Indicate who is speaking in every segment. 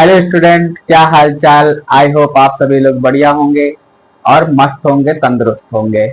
Speaker 1: Hello student, क्या हाल चाल। I hope आप सभी लोग बढ़िया होंगे और मस्त होंगे, तंदुरुस्त होंगे।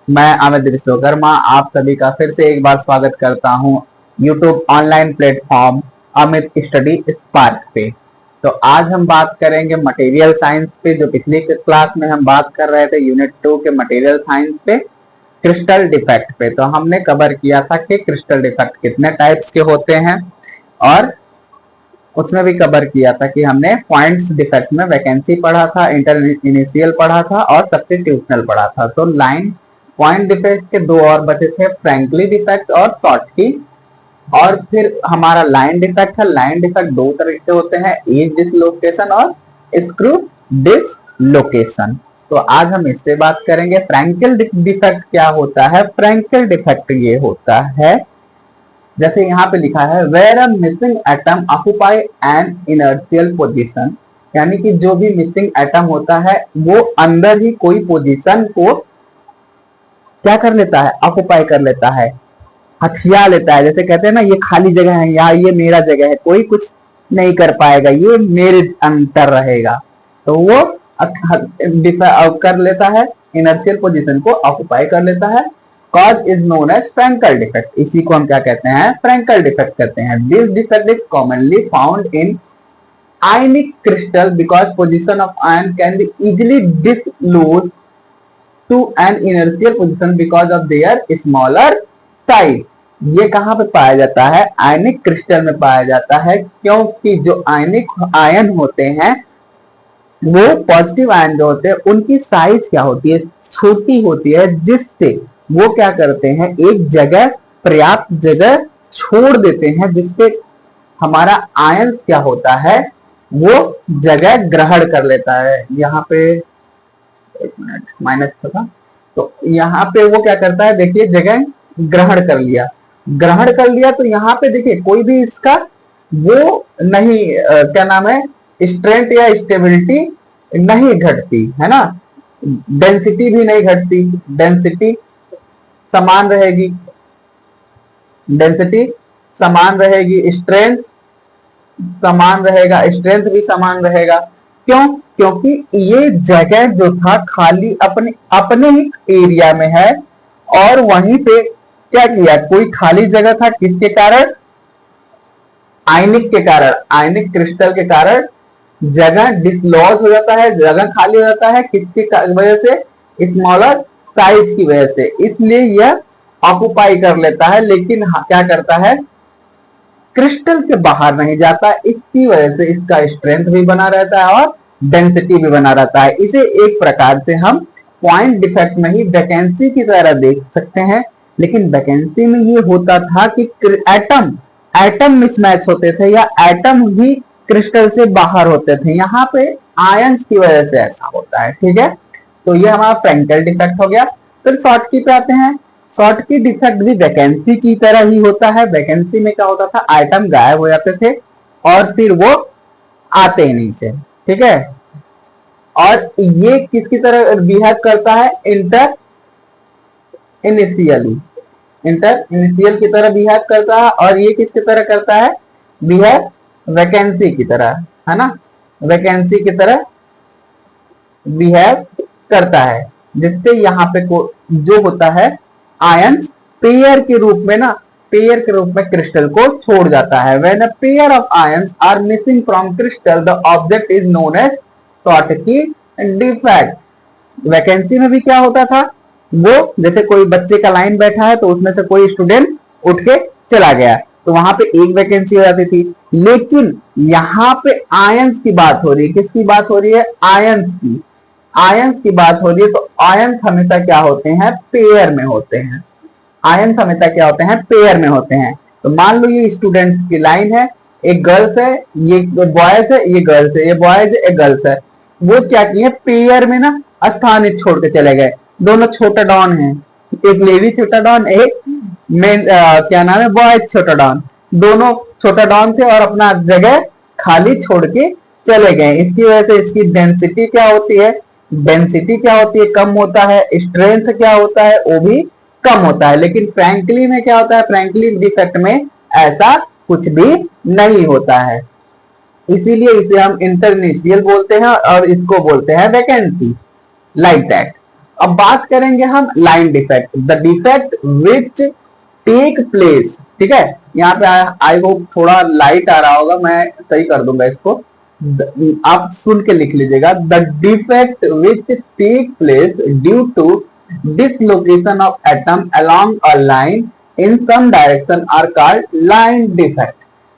Speaker 1: मैं अमित विश्वकर्मा आप सभी का फिर से एक बार स्वागत करता हूं YouTube online platform Amit study spark पे। तो आज हम बात करेंगे मटेरियल साइंस पे। जो पिछली क्लास में हम बात कर रहे थे यूनिट 2 के मटेरियल साइंस पे, क्रिस्टल डिफेक्ट पे। तो हमने कवर किया था कि क्रिस्टल डिफेक्ट कितने टाइप्स के होते हैं, और उसमें भी कवर किया था कि हमने पॉइंट्स डिफेक्ट में वैकेंसी पढ़ा था, इंटर इनिशियल पढ़ा था और सब्स्टिट्यूशनल पढ़ा था। तो लाइन पॉइंट डिफेक्ट के दो और बचे थे, फ्रैंकली डिफेक्ट और शॉर्टकी। और फिर हमारा लाइन डिफेक्ट है। लाइन डिफेक्ट दो तरह के होते हैं, एज डिसलोकेशन और स्क्रू डिसलोकेशन। तो आज हम इससे बात करेंगे। फ्रैंकल डिफेक्ट क्या होता है? फ्रैंकल डिफेक्ट ये होता है, जैसे यहाँ पे लिखा है, where a missing atom occupy an inertial position, यानी कि जो भी मिसिंग एटम होता है वो अंदर ही कोई पोजीशन को क्या कर लेता है? ऑक्युपाई कर लेता है, हथिया लेता है। जैसे कहते हैं ना, ये खाली जगह है, या ये मेरा जगह है, कोई कुछ नहीं कर पाएगा, ये मेरे अंतर रहेगा। तो वो कर लेता है, इनर्शियल पोजीशन को ऑक्युपाई कर लेता है। Cause is known as Frenkel defect. इसी को हम क्या कहते हैं? फ्रैंकल डिफेक्ट कहते हैं। This defect is commonly found in ionic crystal because position of ion can be easily dislodged to an inertial position because of their smaller size। ये कहाँ पे पाया जाता है? आयनिक क्रिस्टल में पाया जाता है, क्योंकि जो आयनिक आयन होते हैं वो पॉजिटिव आयन जो होते हैं उनकी साइज क्या होती है? छोटी होती है, जिससे वो क्या करते हैं, एक जगह पर्याप्त जगह छोड़ देते हैं, जिससे हमारा आयन क्या होता है, वो जगह ग्रहण कर लेता है। यहाँ पे एक मिनट माइनस था, तो यहाँ पे वो क्या करता है, देखिए, जगह ग्रहण कर लिया। ग्रहण कर लिया तो यहाँ पे देखिए कोई भी इसका वो नहीं, क्या नाम है, स्ट्रेंथ या स्टेबिलिटी नहीं घटती है ना, डेंसिटी भी नहीं घटती, डेंसिटी समान रहेगी, डेंसिटी समान रहेगी, स्ट्रेंथ समान रहेगा, स्ट्रेंथ भी समान रहेगा। क्यों? क्योंकि ये जगह जो था खाली अपने अपने ही एरिया में है, और वहीं पे क्या किया, कोई खाली जगह था, किसके कारण? आयनिक के कारण, आयनिक क्रिस्टल के कारण जगह डिसलॉज हो जाता है, जगह खाली हो जाता है, किसकी वजह से? स्मॉलर साइज की वजह से। इसलिए यह ऑक्युपाई कर लेता है, लेकिन क्या करता है, क्रिस्टल के बाहर नहीं जाता। इसकी वजह से इसका स्ट्रेंथ भी बना रहता है और डेंसिटी भी बना रहता है। इसे एक प्रकार से हम पॉइंट डिफेक्ट में ही वैकेंसी की तरह देख सकते हैं। लेकिन वैकेंसी में ये होता था कि एटम एटम मिसमैच होते थे, या एटम ही क्रिस्टल से बाहर होते थे। यहाँ पे आयंस की वजह से ऐसा होता है। ठीक है, तो ये हमारा फ्रैंकल डिफेक्ट हो गया। फिर शॉर्टकी पे आते हैं। शॉर्टकी डिफेक्ट भी वैकेंसी की तरह ही होता है। वैकेंसी में क्या होता था, आइटम गायब हो जाते थे और फिर वो आते ही नहीं थे। ठीक है, और ये किसकी तरह बिहेव करता है? इंटर इनिशियल की तरह बिहेव करता है। और ये किसकी तरह करता है? बिहेव वैकेंसी की तरह, है ना, वैकेंसी की तरह बिहेव करता है, जिससे यहाँ पे जो होता है आयंस पेयर के रूप में ना, पेयर के रूप में क्रिस्टल को छोड़ जाता है। When a pair of ions are missing from crystal the object is known as Schottky defect. Vacancy में भी क्या होता था, वो जैसे कोई बच्चे का लाइन बैठा है तो उसमें से कोई स्टूडेंट उठ के चला गया, तो वहां पे एक वैकेंसी हो जाती थी। लेकिन यहाँ पे आयंस की बात हो रही है। किसकी बात हो रही है? आयंस की। आयंस की बात हो रही है, तो आयंस हमेशा क्या होते हैं? पेयर में होते हैं। आयंस हमेशा क्या होते हैं? पेयर में होते हैं। तो मान लो ये स्टूडेंट्स की लाइन है, एक गर्ल्स है, ये बॉयज है, ये गर्ल्स है, ये बॉयज है, एक गर्ल्स है। वो क्या किए, पेयर में ना स्थान छोड़ के चले गए। दोनों छोटा डॉन है, एक लेडी छोटा डॉन, एक मेन क्या नाम है, बॉयज छोटा डॉन। दोनों छोटा डॉन थे और अपना जगह खाली छोड़ के चले गए। इसकी वजह से इसकी डेंसिटी क्या होती है? डेंसिटी क्या होती है? कम होता है। स्ट्रेंथ क्या होता है? वो भी कम होता है। लेकिन फ्रैंकली में क्या होता है? फ्रैंकली डिफेक्ट में ऐसा कुछ भी नहीं होता है। इसीलिए इसे हम इंटरनेशियल बोलते हैं और इसको बोलते हैं वैकेंसी, लाइक दैट। अब बात करेंगे हम line defect, the defect which take place. ठीक है, यहाँ पे आई होप थोड़ा लाइट आ रहा होगा, मैं सही कर दूंगा इसको, आप सुन के लिख लीजिएगा। The defect which take place due to dislocation of atom along a line in some direction are called line defect.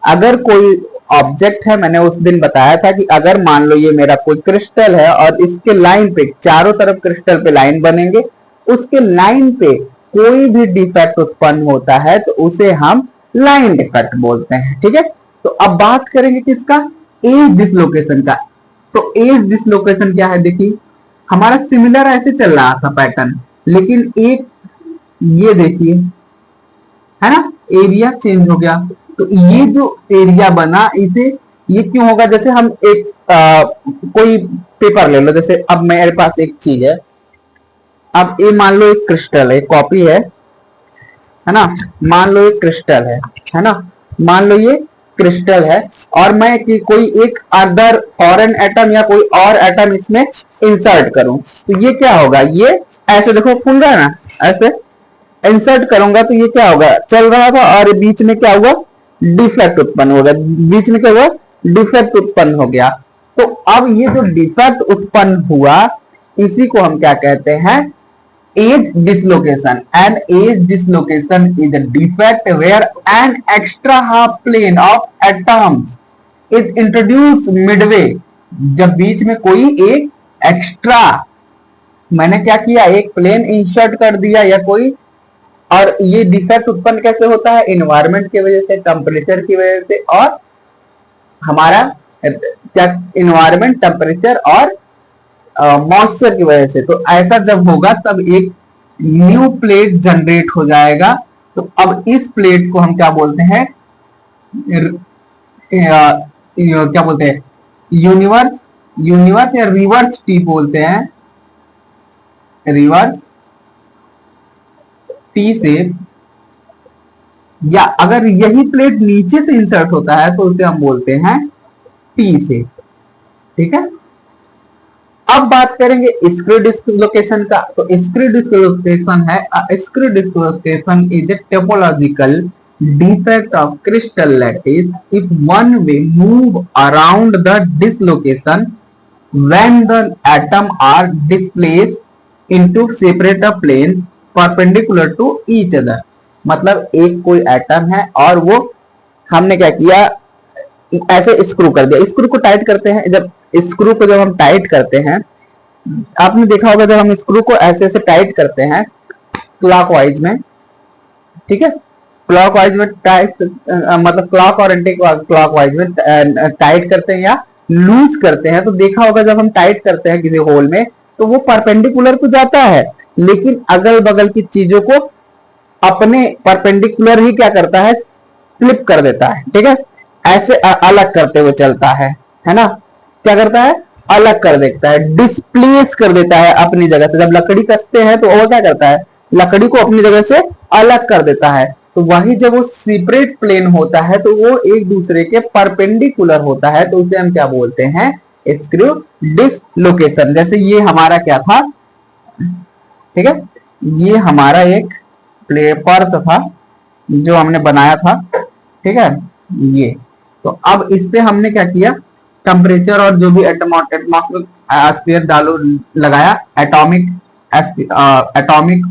Speaker 1: अगर कोई ऑब्जेक्ट है, मैंने उस दिन बताया था कि अगर मान लो ये मेरा कोई क्रिस्टल है और इसके लाइन पे चारों तरफ क्रिस्टल पे लाइन बनेंगे, उसके लाइन पे कोई भी डिफेक्ट उत्पन्न होता है तो उसे हम लाइन डिफेक्ट बोलते हैं। ठीक है, तो अब बात करेंगे किसका, एज डिसलोकेशन का। तो एज डिसलोकेशन क्या है, देखिए हमारा सिमिलर ऐसे चल रहा था पैटर्न, लेकिन एक ये देखिए है ना, एरिया चेंज हो गया। तो ये जो एरिया बना, इसे ये क्यों होगा, जैसे हम एक कोई पेपर ले लो, जैसे अब मेरे पास एक चीज है, अब ये मान लो एक क्रिस्टल है, कॉपी है ना, मान लो एक क्रिस्टल है ना, मान लो ये क्रिस्टल है और मैं कि कोई एक अदर फॉरेन एटम या कोई और एटम इसमें इंसर्ट करूं, तो ये क्या होगा, ये ऐसे देखो खुल रहा है ना, ऐसे इंसर्ट करूंगा तो ये क्या होगा, चल रहा था और बीच में क्या हुआ, डिफेक्ट उत्पन्न हो गया, बीच में क्या हुआ, डिफेक्ट उत्पन्न हो गया। तो अब ये जो डिफेक्ट उत्पन्न हुआ, इसी को हम क्या कहते हैं, edge dislocation. An edge dislocation is a defect where an extra half plane of atoms is introduce midway. जब बीच में कोई एक एक्स्ट्रा, मैंने क्या किया, एक प्लेन इंसर्ट कर दिया या कोई, और ये डिफेक्ट उत्पन्न कैसे होता है, इन्वायरमेंट की वजह से, टेम्परेचर की वजह से, और हमारा क्या, इन्वायरमेंट, टेम्परेचर और मॉइस्चर की वजह से। तो ऐसा जब होगा तब एक न्यू प्लेट जनरेट हो जाएगा। तो अब इस प्लेट को हम क्या बोलते हैं, क्या बोलते हैं, यूनिवर्स, यूनिवर्स या रिवर्स टी बोलते हैं, रिवर्स टी शेप। या अगर यही प्लेट नीचे से इंसर्ट होता है तो उसे हम बोलते हैं टी शेप। ठीक है, अब बात करेंगे स्क्रू डिसलोकेशन का। तो स्क्रू डिसलोकेशन है, screw dislocation is a topological defect of crystal lattice if one way move around the dislocation when the atom are displaced into separate planes perpendicular to each other। मतलब एक कोई atom है और वो हमने क्या किया, ऐसे स्क्रू कर दिया, स्क्रू को टाइट करते हैं, जब स्क्रू को जब हम टाइट करते हैं, आपने देखा होगा जब हम स्क्रू को ऐसे ऐसे टाइट करते हैं क्लॉकवाइज में, ठीक है, क्लॉकवाइज में टाइट, मतलब क्लॉक और एंटी क्लॉकवाइज में टाइट करते हैं या लूज करते हैं, तो देखा होगा जब हम टाइट करते हैं किसी होल में तो वो परपेंडिकुलर तो जाता है, लेकिन अगल बगल की चीजों को अपने परपेंडिकुलर ही क्या करता है, फ्लिप कर देता है। ठीक है, ऐसे अलग करते हुए चलता है ना, क्या करता है, अलग कर देता है, डिस्प्लेस कर देता है अपनी जगह से। जब लकड़ी कसते हैं तो वो क्या करता है, लकड़ी को अपनी जगह से अलग कर देता है। तो वही जब वो सेपरेट प्लेन होता है तो वो एक दूसरे के परपेंडिकुलर होता है, तो उसे हम क्या बोलते हैं, स्क्रू डिसलोकेशन। जैसे ये हमारा क्या था, ठीक है, ये हमारा एक पर्थ था जो हमने बनाया था, ठीक है, ये तो अब इस पे हमने क्या किया, टेम्परेचर और जो भी एटमॉस्फेयर डालो लगाया, एटॉमिक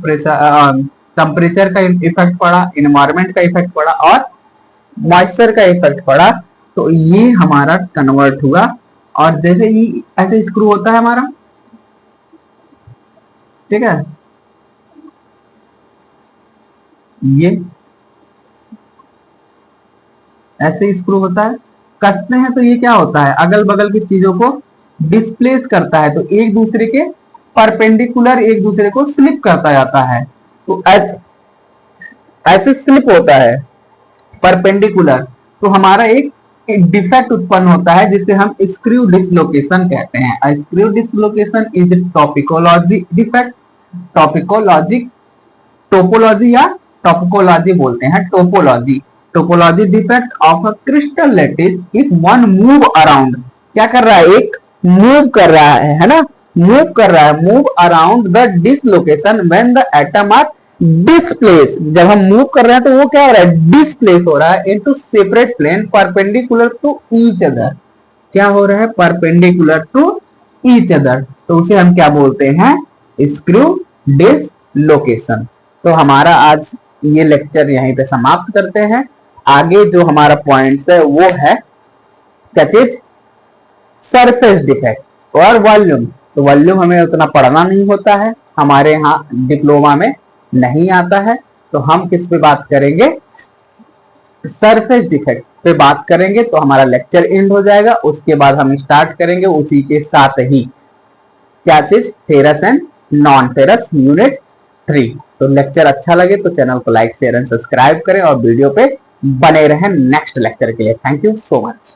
Speaker 1: प्रेशर, टेम्परेचर का इफेक्ट पड़ा, इन्वायरमेंट का इफेक्ट पड़ा और मॉइस्चर का इफेक्ट पड़ा, तो ये हमारा कन्वर्ट हुआ। और जैसे ही ऐसे स्क्रू होता है हमारा, ठीक है, ये ऐसे स्क्रू होता है, कसते हैं तो ये क्या होता है, अगल बगल की चीजों को डिस्प्लेस करता है, तो एक दूसरे के परपेंडिकुलर एक दूसरे को स्लिप करता जाता है। तो ऐसे स्लिप होता है परपेंडिकुलर, तो हमारा एक डिफेक्ट उत्पन्न होता है जिसे हम स्क्रू डिसलोकेशन कहते हैं। Screw dislocation is topicology defect, topicology, topology या टॉपिकोलॉजी बोलते हैं, topology. Topology defect of a crystal lattice if one move around, क्या कर रहा है, एक मूव कर रहा है ना, मूव कर रहा है, move around the dislocation when the atom are displace, जब हम मूव कर रहे हैं तो वो क्या हो रहा है, डिस्प्लेस हो रहा है into separate plane perpendicular to each other, क्या हो रहा है, परपेंडिकुलर टू ईच अदर, तो उसे हम क्या बोलते हैं, स्क्रू डिसलोकेशन। तो हमारा आज ये लेक्चर यहीं पे समाप्त करते हैं। आगे जो हमारा पॉइंट्स है वो है क्या चीज, सरफेस डिफेक्ट और वॉल्यूम। तो वॉल्यूम हमें उतना पढ़ना नहीं होता है, हमारे यहाँ डिप्लोमा में नहीं आता है, तो हम किस पे बात करेंगे, सरफेस डिफेक्ट पे बात करेंगे। तो हमारा लेक्चर एंड हो जाएगा, उसके बाद हम स्टार्ट करेंगे उसी के साथ ही क्या चीज, ferrous and non ferrous unit 3। तो लेक्चर अच्छा लगे तो चैनल को लाइक शेयर एंड सब्सक्राइब करें और वीडियो पे बने रहें नेक्स्ट लेक्चर के लिए। Thank you so much.